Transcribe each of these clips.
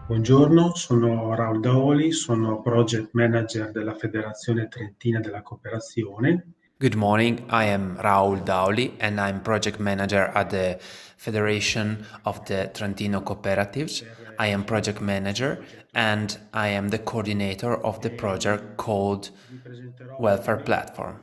Buongiorno, sono Raul Daoli, sono Project Manager della Federazione Trentina della Cooperazione. Good morning, I am Raul Dauli and I'm project manager at the Federation of the Trentino Cooperatives. I am project manager and I am the coordinator of the project called Welfare Platform.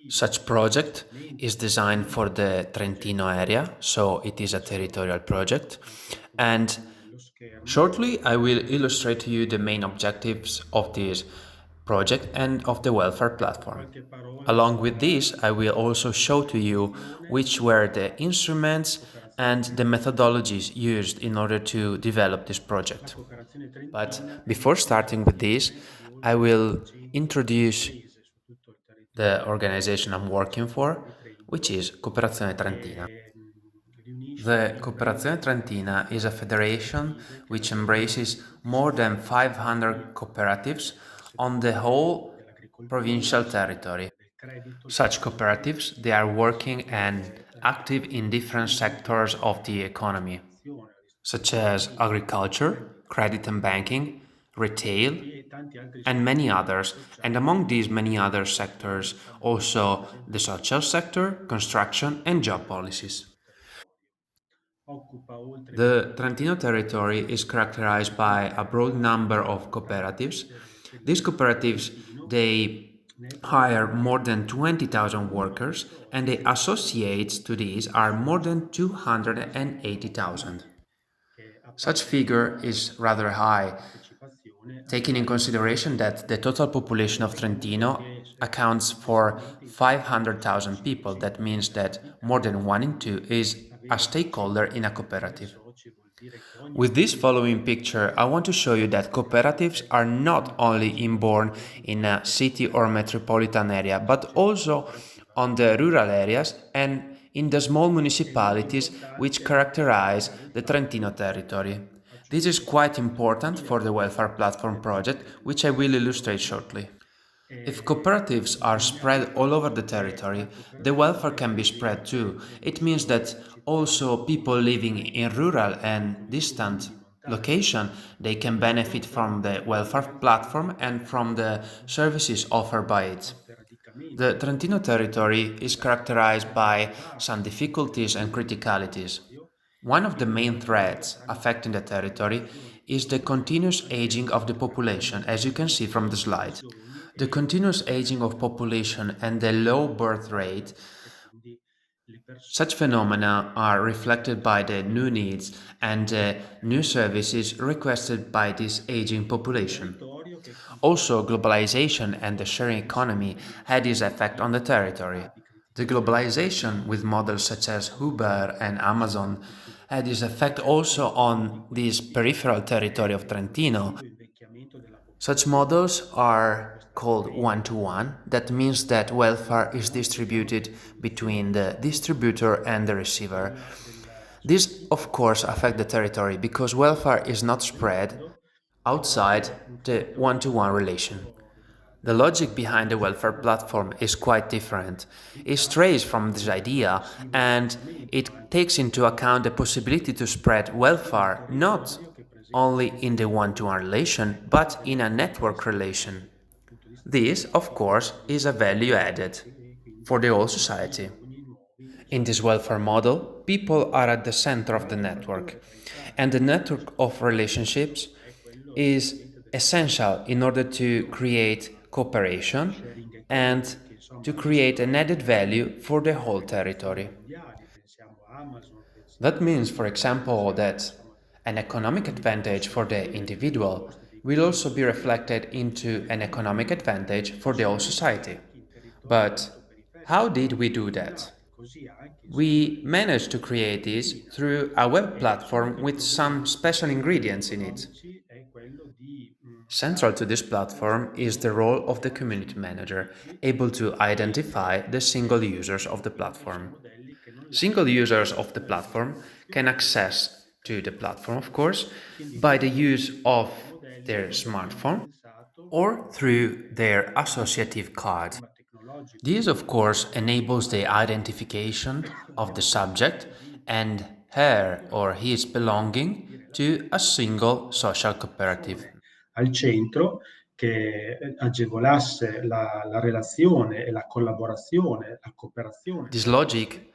Such project is designed for the Trentino area, so it is a territorial project. And shortly, I will illustrate to you the main objectives of this project and of the welfare platform. Along with this, I will also show to you which were the instruments and the methodologies used in order to develop this project. But before starting with this, I will introduce the organization I'm working for, which is Cooperazione Trentina. The Cooperazione Trentina is a federation which embraces more than 500 cooperatives on the whole provincial territory. Such cooperatives, they are working and active in different sectors of the economy, such as agriculture, credit and banking, retail, and many others. And among these many other sectors, also the social sector, construction, and job policies. The Trentino territory is characterized by a broad number of cooperatives. These cooperatives, they hire more than 20,000 workers and the associates to these are more than 280,000. Such figure is rather high, taking in consideration that the total population of Trentino accounts for 500,000 people. That means that more than 1 in 2 is a stakeholder in a cooperative. With this following picture, I want to show you that cooperatives are not only inborn in a city or metropolitan area, but also on the rural areas and in the small municipalities which characterize the Trentino territory. This is quite important for the welfare platform project, which I will illustrate shortly. If cooperatives are spread all over the territory, the welfare can be spread too. It means that also people living in rural and distant location, they can benefit from the welfare platform and from the services offered by it. The Trentino territory is characterized by some difficulties and criticalities. One of the main threats affecting the territory is the continuous aging of the population, as you can see from the slide. The continuous aging of population and the low birth rate, such phenomena are reflected by the new needs and new services requested by this aging population. Also, globalization and the sharing economy had this effect on the territory. The globalization with models such as Uber and Amazon had this effect also on this peripheral territory of Trentino. Such models are called one-to-one. That means that welfare is distributed between the distributor and the receiver. This, of course, affects the territory because welfare is not spread outside the one-to-one relation. The logic behind the welfare platform is quite different. It strays from this idea and it takes into account the possibility to spread welfare not only in the one-to-one relation but in a network relation. This, of course, is a value added for the whole society. In this welfare model, people are at the center of the network, and the network of relationships is essential in order to create cooperation and to create an added value for the whole territory. That means, for example, that an economic advantage for the individual will also be reflected into an economic advantage for the whole society. But how did we do that? We managed to create this through a web platform with some special ingredients in it. Central to this platform is the role of the community manager, able to identify the single users of the platform. Single users of the platform can access to the platform, of course, by the use of their smartphone or through their associative card. This, of course, enables the identification of the subject and her or his belonging to a single social cooperative. Al centro che agevolasse la relazione e la collaborazione, la cooperazione This tra logic esse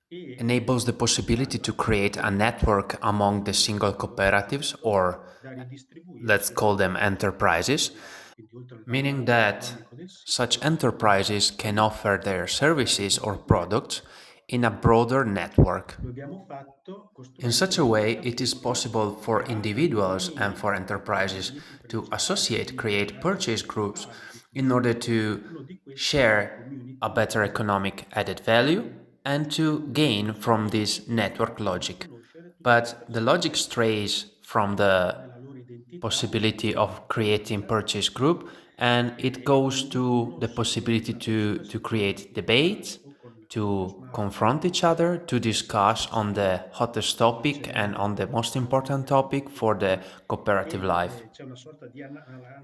e enables the possibility to create a network among the single cooperatives, or da ridistribuire let's call them enterprises, quindi oltre al meaning vantaggio that economico del such singolo, enterprises can offer their services or products in a broader network. lo abbiamo fatto In costruendo such a una way, it is piattaforma possible for tra individuals alcuni and for enterprises elementi to principali associate, create purchase groups principali di in order funzionamento. to Uno di questi è la share a community better economic added value and to gain from this che network fa logic. conoscere tutte le But the persone logic strays from the nella loro identità, possibility of creating purchase group, and it e goes quindi to the conoscere possibility una persona to si può create identificare debates, o con lo to smartphone confront each other, to che discuss on the possiede hottest un topic and on the accelerometro most con important delle topic for the diapositive cooperative e life. c'è una sorta di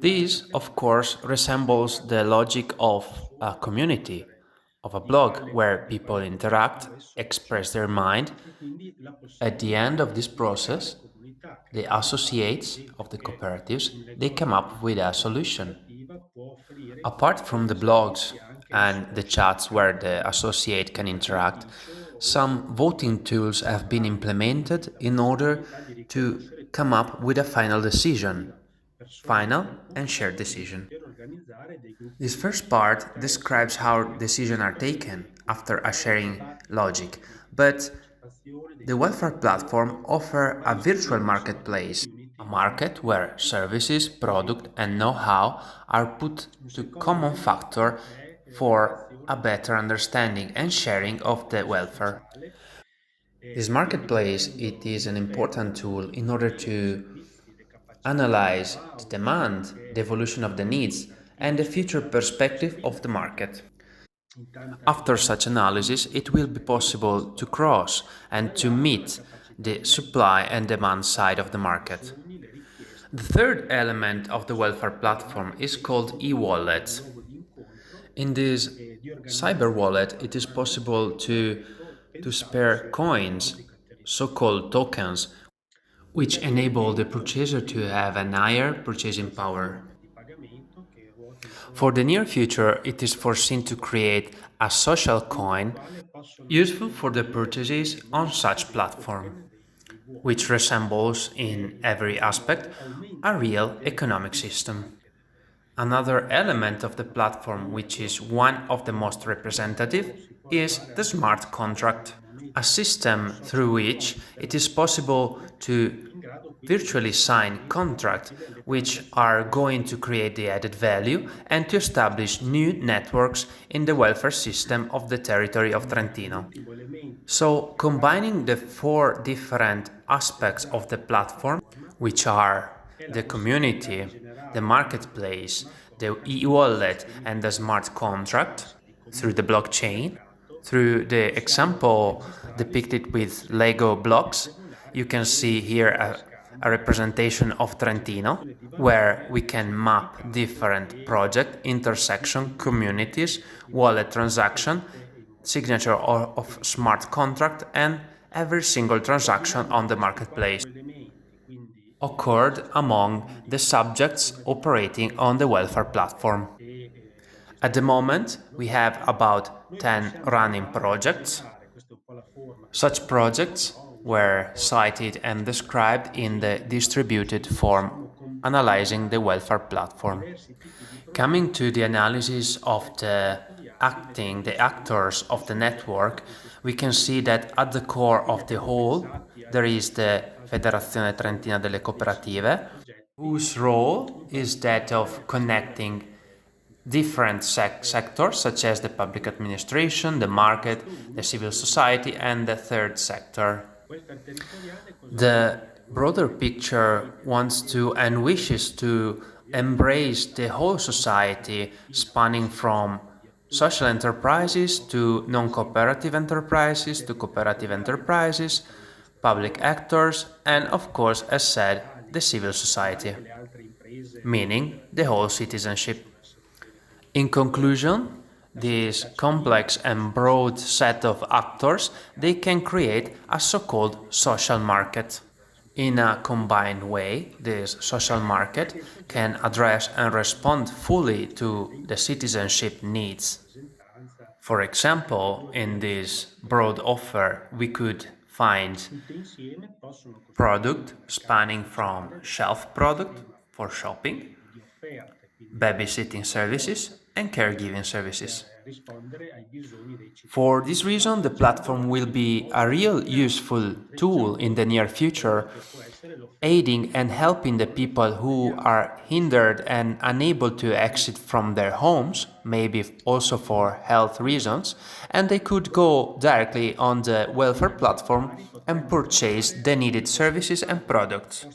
This, analoga of course, resembles the logic of a persona per community, decidere of a blog where di people quale interact, cooperativa è socio express their mind. e quindi la At the end possibilità of this di creare process, comunità, the creare legami associates e of the perché cooperatives, un they come negozio up with a all'interno della solution. cooperativa può offrire Apart inoltre from dei the blogs servizi anche ai and the soci chats where the come associate can un interact, panificio o some voting tools have been implemented la in order possibilità di to riconoscere come tutti i up with a membri della final decision, cooperativa, persone che final non and shared conoscono, di decision. poter organizzare dei gruppi This di first lavoro, part interessi describes e how progetti decisions are per taken cui after a creare un sharing dibattito logic, e dei tipi di but partecipazione, dei the welfare seminatori, platform offers a vari virtual strumenti sono marketplace, attualmente a uniti market where services, product, and know-how are put Un to secondo common factor elemento è la for a creazione di better understanding and un sharing of the marketplace welfare. sociale, This marketplace it riprendendo is an il important tema tool in order dei to servizi, le capacità, il analyze the know-how demand, the che evolution of the le needs, cooperative and the ci hanno future dato in questa perspective of the esperienza. market. In After such tramite analysis, appunto le it will be prospettive di possible to storia cross e and to dall'altro la meet capacità the di leggere supply and demand side of the i market. bisogni, le The richieste third e element of the welfare soprattutto il platform is marketplace called diventa un e-wallets. luogo di incontro In this e di cyber wallet, organizzazione it is tramite un possible sito to pensato spare sia per coins, economica territoriale. so-called tokens, which Questo enable the diventa purchaser to quindi have a higher purchasing un power. sistema di pagamento che ruota For intorno the near alle future, it is persone foreseen to fisiche create a social dentro il coin quale possono useful essere for the inserite purchases delle on monete, such dei platform, token, dei which buoni resembles in che in every qualche aspect modo a aumentano il real potere economic politico system. anche Another delle element of the cooperative. platform, which is one of the most representative, Si può is arrivare the anche ad smart inserire contract, delle a monete system through which socio-economic it is possible dell'associazione to in grado quindi di virtually essere sign utili contracts utile alle which are transazioni going to sociali create the added del value and to marketplace. establish new networks in the welfare system of the territory of Trentino. L'ultimo elemento So, che combining the four different aspects of the caratterizza la platform, piattaforma which are è la the possibilità di community, the generare tramite marketplace, smart the contract dei e-wallet, sistemi and di the smart contract governance, di through the comunicazione di blockchain, mercato, through the possiamo example registrare depicted with servizi Lego e blocks, agevolare you can see ulteriori here forme di a scambio representation of e Trentino, generazione di where valore we can map semplificato different e project, intersection, distribuito communities, wallet transaction, immediatamente e in modo signature semplice. of smart contract, and every single transaction Combinando on the questi marketplace quattro elementi, quindi la occurred among possibilità the di subjects creazione di operating network on the welfare platform. e la At the gestione dei moment, flussi we have globali, about noi 10 possiamo running arrivare a projects. generare, questa è un po' la forma che Such propongo, projects no? Usando un were po' cited and described gli in the esempi dei distributed marketplace, form possiamo analyzing the combinare welfare platform. diversi tipi di Coming progetti to the analysis per of the avviare le acting, the transizioni actors dei of the soggetti network, che in questi we can see progetti that at the core quindi of the abbiamo whole pensati there is the altre Federazione organizzazioni Trentina delle dei singoli Cooperative, progetti, whose role in is that particolare of le persone connecting che different sectors such as the public administration, the nel market, posto the 1, civil quello society, territoriale. and the third sector. Welfare territoriale cosa vuol The dire? Vuol broader dire picture definire wants meglio to and i wishes to territori, embrace the dare whole possibilità society, di spanning from partecipazione di social attori enterprises to non non-cooperative semplici enterprises to soggetti cooperative territoriali come le enterprises, piccole public amministrazioni, actors, and le of course, as cooperative said, locali, the civil ma society, anche le altre imprese meaning the whole cooperative che citizenship. possono essere utili a questi In scopi. conclusion, this complex and broad set of actors, they can create a so-called social market. In a combined way, this social market can address and respond fully to the citizenship needs. For example, in this broad offer, we could find product spanning from shelf product for shopping, babysitting services, and caregiving services. For this reason, the platform will be a real useful tool in the near future, aiding and helping the people who are hindered and unable to exit from their homes, maybe also for health reasons, and they could go directly on the welfare platform and purchase the needed services and products.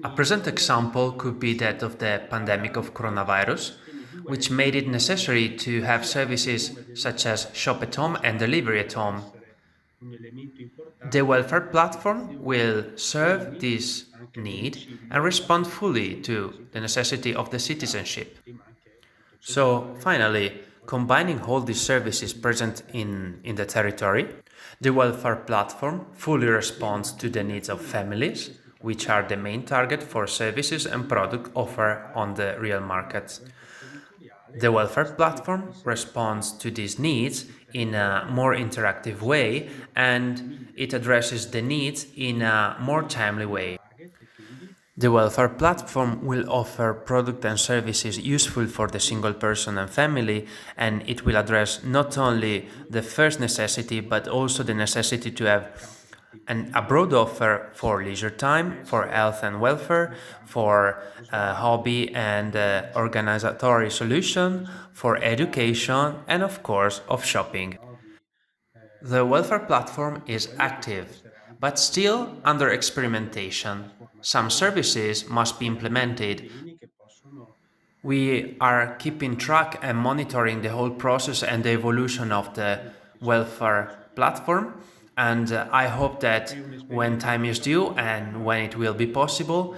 A present example could be that of the pandemic of coronavirus, which made it necessary to have services such as shop at home and delivery at home. The welfare platform will serve this need and respond fully to the necessity of the citizenship. So, finally, combining all these services present in the territory, the welfare platform fully responds to the needs of families, which are the main target for services and product offered on the real market. The welfare platform responds to these needs in a more interactive way, and it addresses the needs in a more timely way. The welfare platform will offer products and services useful for the single person and family, and it will address not only the first necessity but also the necessity to have a broad offer for leisure time, for health and welfare, for hobby and organizatory solution, for education, and of course of shopping. The welfare platform is active, but still under experimentation. Some services must be implemented. We are keeping track and monitoring the whole process and the evolution of the welfare platform. And I hope that when time is due and when it will be possible,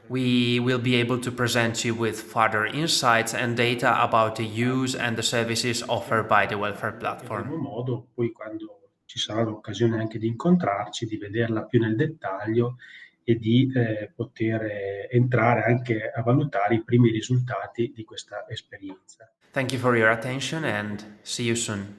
we will be able to present you with further insights and data about the use and the services offered by the welfare platform. Avremo modo poi quando ci sarà l'occasione anche di incontrarci, di vederla più nel dettaglio e di poter entrare anche a valutare i primi risultati di questa esperienza. Thank you for your attention and see you soon.